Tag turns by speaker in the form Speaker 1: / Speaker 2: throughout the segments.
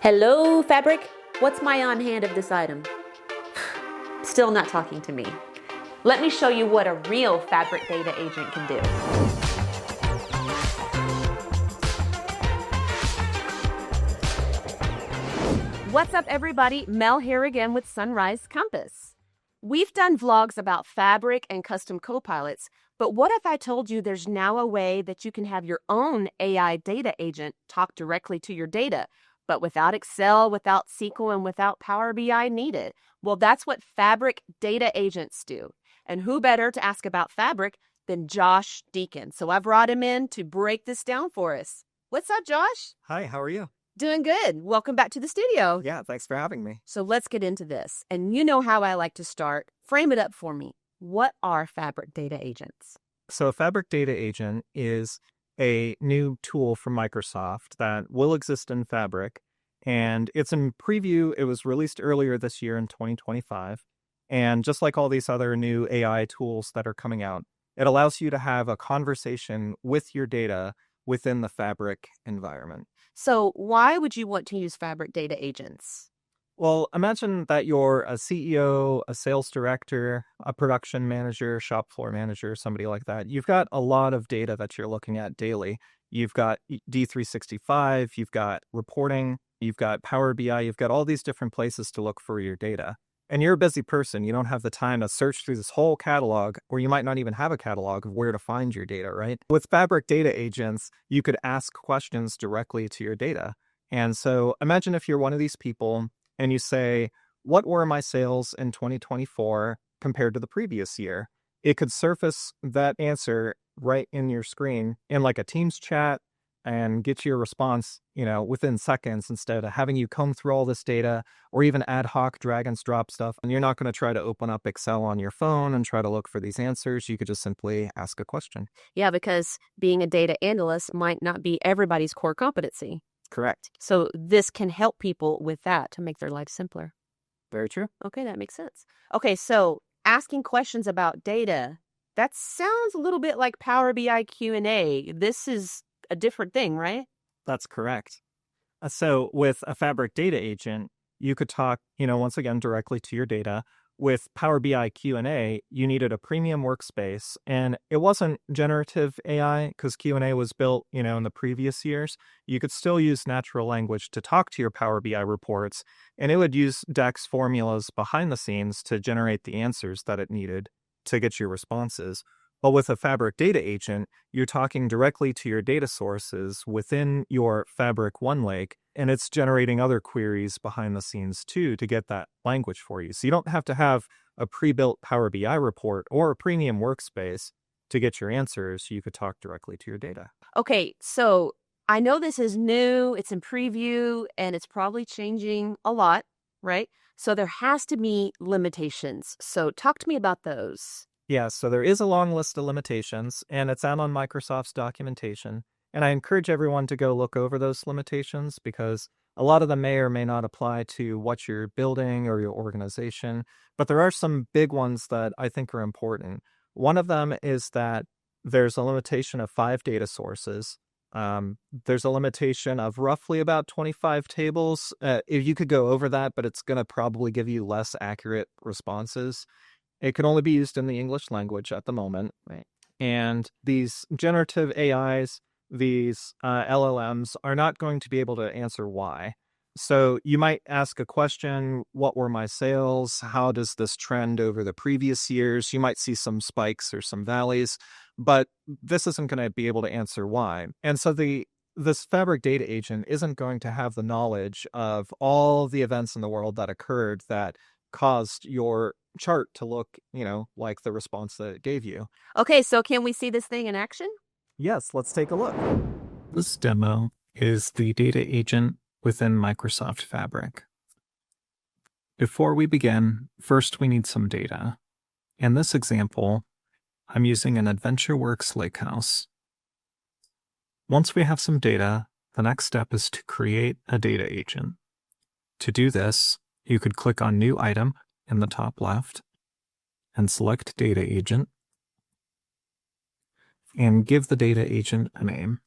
Speaker 1: Hello, Fabric. What's my on hand of this item? Still not talking to me. Let me show you what a real Fabric data agent can do.
Speaker 2: What's up, everybody? Mel here again with Sunrise Compass. We've done vlogs about Fabric and custom copilots, but what if I told you there's now a way that you can have your own AI data agent talk directly to your data, but without Excel, without SQL, and without Power BI needed? Well, that's what Fabric data agents do. And who better to ask about Fabric than Josh Dikun? So I brought him in to break this down for us. What's up, Josh?
Speaker 3: Hi, how are you?
Speaker 2: Doing good. Welcome back to the studio.
Speaker 3: Yeah, thanks for having me.
Speaker 2: So let's get into this. And you know how I like to start. Frame it up for me. What are Fabric data agents?
Speaker 3: So a Fabric Data Agent is a new tool from Microsoft that will exist in Fabric, and it's in preview. It was released earlier this year in 2025. And just like all these other new AI tools that are coming out, it allows you to have a conversation with your data within the Fabric environment.
Speaker 2: So why would you want to use Fabric data agents?
Speaker 3: Well, imagine that you're a CEO, a sales director, a production manager, shop floor manager, somebody like that. You've got a lot of data that you're looking at daily. You've got D365, you've got reporting, you've got Power BI, you've got all these different places to look for your data. And you're a busy person. You don't have the time to search through this whole catalog, or you might not even have a catalog of where to find your data, right? With Fabric data agents, you could ask questions directly to your data. And so imagine if you're one of these people and you say, what were my sales in 2024 compared to the previous year? It could surface that answer right in your screen in like a Teams chat and get you a response, within seconds instead of having you comb through all this data or even ad hoc drag and drop stuff. And you're not going to try to open up Excel on your phone and try to look for these answers. You could just simply ask a question.
Speaker 2: Yeah, because being a data analyst might not be everybody's core competency.
Speaker 3: Correct.
Speaker 2: So this can help people with that to make their life simpler.
Speaker 3: Very true.
Speaker 2: Okay, that makes sense. Okay, so asking questions about data, that sounds a little bit like Power BI Q&A. This is a different thing, right?
Speaker 3: That's correct. So with a Fabric data agent, you could talk, once again, directly to your data. With Power BI Q&A, you needed a premium workspace, and it wasn't generative AI because Q&A was built, in the previous years. You could still use natural language to talk to your Power BI reports, and it would use DEX formulas behind the scenes to generate the answers that it needed to get your responses. But with a Fabric data agent, you're talking directly to your data sources within your Fabric OneLake, and it's generating other queries behind the scenes too to get that language for you. So you don't have to have a pre-built Power BI report or a premium workspace to get your answers. You could talk directly to your data.
Speaker 2: Okay, so I know this is new, it's in preview, and it's probably changing a lot, right? So there has to be limitations. So talk to me about those.
Speaker 3: Yeah, so there is a long list of limitations, and it's out on Microsoft's documentation. And I encourage everyone to go look over those limitations because a lot of them may or may not apply to what you're building or your organization. But there are some big ones that I think are important. One of them is that there's a limitation of 5 data sources. There's a limitation of roughly about 25 tables. If you could go over that, but it's going to probably give you less accurate responses. It can only be used in the English language at the moment.
Speaker 2: Right.
Speaker 3: And these generative AIs, these LLMs, are not going to be able to answer why. So you might ask a question, what were my sales? How does this trend over the previous years? You might see some spikes or some valleys, but this isn't going to be able to answer why. And so this Fabric data agent isn't going to have the knowledge of all the events in the world that occurred that caused your chart to look, like the response that it gave you.
Speaker 2: Okay, so can we see this thing in action?
Speaker 3: Yes, let's take a look. This demo is the data agent within Microsoft Fabric. Before we begin, first we need some data. In this example, I'm using an AdventureWorks Lakehouse. Once we have some data, the next step is to create a data agent. To do this, you could click on New Item in the top left and select Data Agent and give the data agent a name.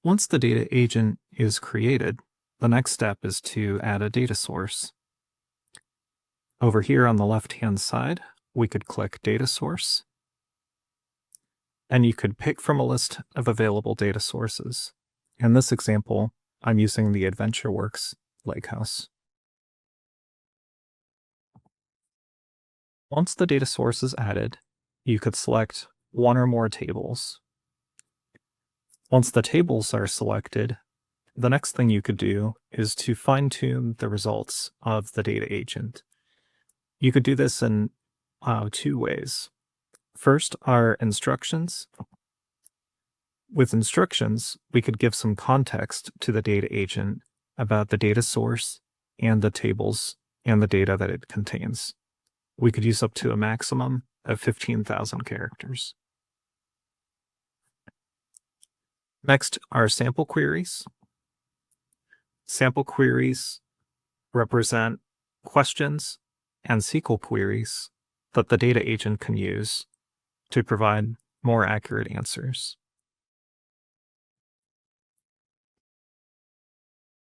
Speaker 3: Once the data agent is created, the next step is to add a data source. Over here on the left-hand side, we could click Data Source, and you could pick from a list of available data sources. In this example, I'm using the AdventureWorks Lakehouse. Once the data source is added, you could select one or more tables. Once the tables are selected, the next thing you could do is to fine-tune the results of the data agent. You could do this in 2 ways. First are instructions. With instructions, we could give some context to the data agent about the data source and the tables and the data that it contains. We could use up to a maximum of 15,000 characters. Next are sample queries. Sample queries represent questions and SQL queries that the data agent can use to provide more accurate answers.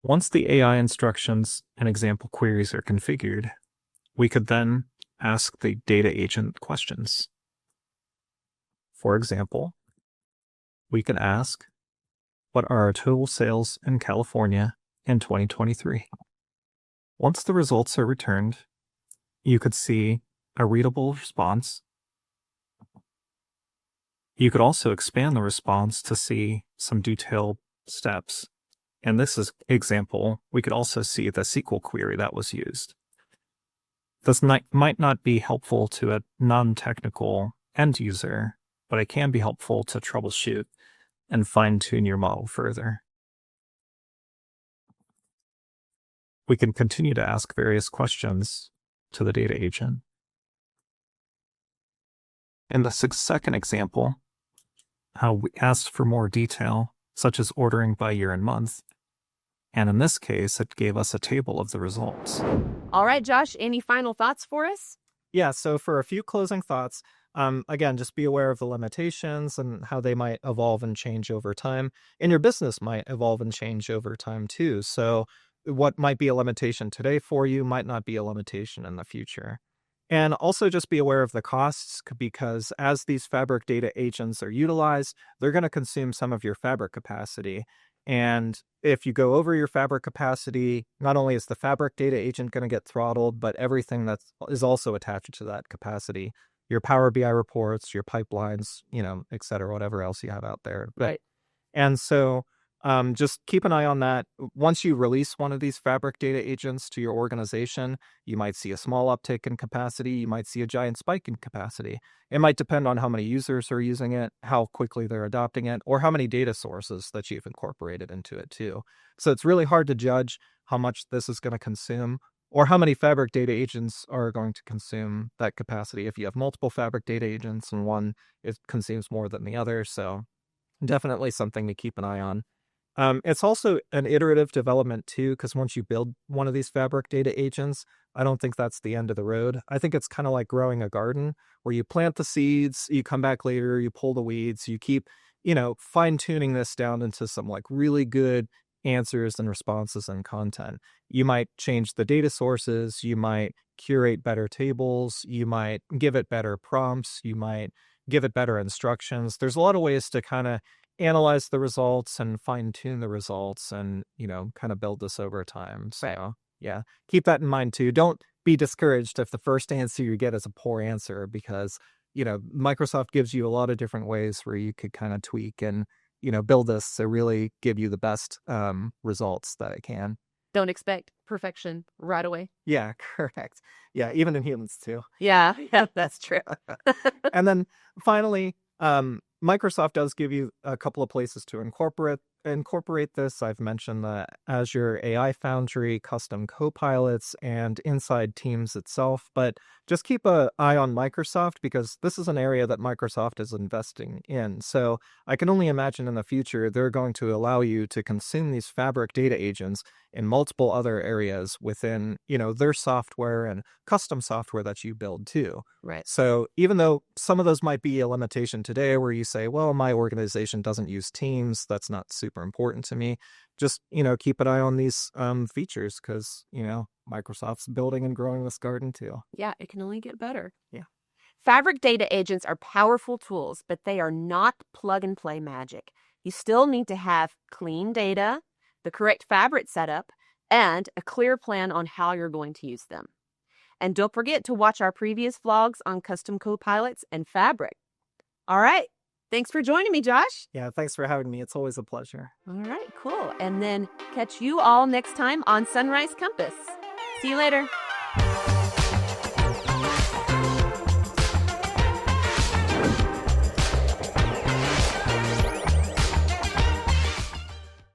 Speaker 3: Once the AI instructions and example queries are configured, we could then ask the data agent questions. For example, we could ask, what are our total sales in California in 2023? Once the results are returned, you could see a readable response. You could also expand the response to see some detailed steps. In this example, we could also see the SQL query that was used. This might not be helpful to a non-technical end user, but it can be helpful to troubleshoot and fine-tune your model further. We can continue to ask various questions to the data agent. In the second example, we asked for more detail, such as ordering by year and month. And in this case, it gave us a table of the results.
Speaker 2: All right, Josh, any final thoughts for us?
Speaker 3: Yeah, so for a few closing thoughts, again, just be aware of the limitations and how they might evolve and change over time. And your business might evolve and change over time too. So what might be a limitation today for you might not be a limitation in the future. And also just be aware of the costs, because as these Fabric data agents are utilized, they're going to consume some of your Fabric capacity. And if you go over your Fabric capacity, not only is the Fabric data agent going to get throttled, but everything that is also attached to that capacity, your Power BI reports, your pipelines, et cetera, whatever else you have out there.
Speaker 2: Right.
Speaker 3: And so just keep an eye on that. Once you release one of these Fabric data agents to your organization, you might see a small uptick in capacity. You might see a giant spike in capacity. It might depend on how many users are using it, how quickly they're adopting it, or how many data sources that you've incorporated into it too. So it's really hard to judge how much this is going to consume or how many Fabric data agents are going to consume that capacity. If you have multiple Fabric data agents and one, it consumes more than the other. So definitely something to keep an eye on. It's also an iterative development too, because once you build one of these Fabric data agents, I don't think that's the end of the road. I think it's kind of like growing a garden where you plant the seeds, you come back later, you pull the weeds, you keep, fine tuning this down into some like really good answers and responses and content. You might change the data sources, you might curate better tables, you might give it better prompts, you might give it better instructions. There's a lot of ways to kind of analyze the results and fine tune the results and, kind of build this over time. So yeah, keep that in mind too. Don't be discouraged if the first answer you get is a poor answer, because, Microsoft gives you a lot of different ways where you could kind of tweak and, build this to really give you the best results that it can.
Speaker 2: Don't expect perfection right away.
Speaker 3: Yeah, correct. Yeah, even in humans too.
Speaker 2: Yeah, that's true.
Speaker 3: And then finally, Microsoft does give you a couple of places to incorporate this. I've mentioned the Azure AI Foundry, custom copilots, and inside Teams itself. But just keep an eye on Microsoft, because this is an area that Microsoft is investing in. So I can only imagine in the future they're going to allow you to consume these Fabric data agents in multiple other areas within, their software and custom software that you build too.
Speaker 2: Right.
Speaker 3: So even though some of those might be a limitation today where you say, well, my organization doesn't use Teams, that's not super super important to me. Just, keep an eye on these features because, Microsoft's building and growing this garden too.
Speaker 2: Yeah, it can only get better.
Speaker 3: Yeah.
Speaker 2: Fabric data agents are powerful tools, but they are not plug-and-play magic. You still need to have clean data, the correct fabric setup, and a clear plan on how you're going to use them. And don't forget to watch our previous vlogs on custom copilots and fabric. All right. Thanks for joining me, Josh.
Speaker 3: Yeah, thanks for having me. It's always a pleasure.
Speaker 2: All right, cool. And then catch you all next time on Sunrise Compass. See you later.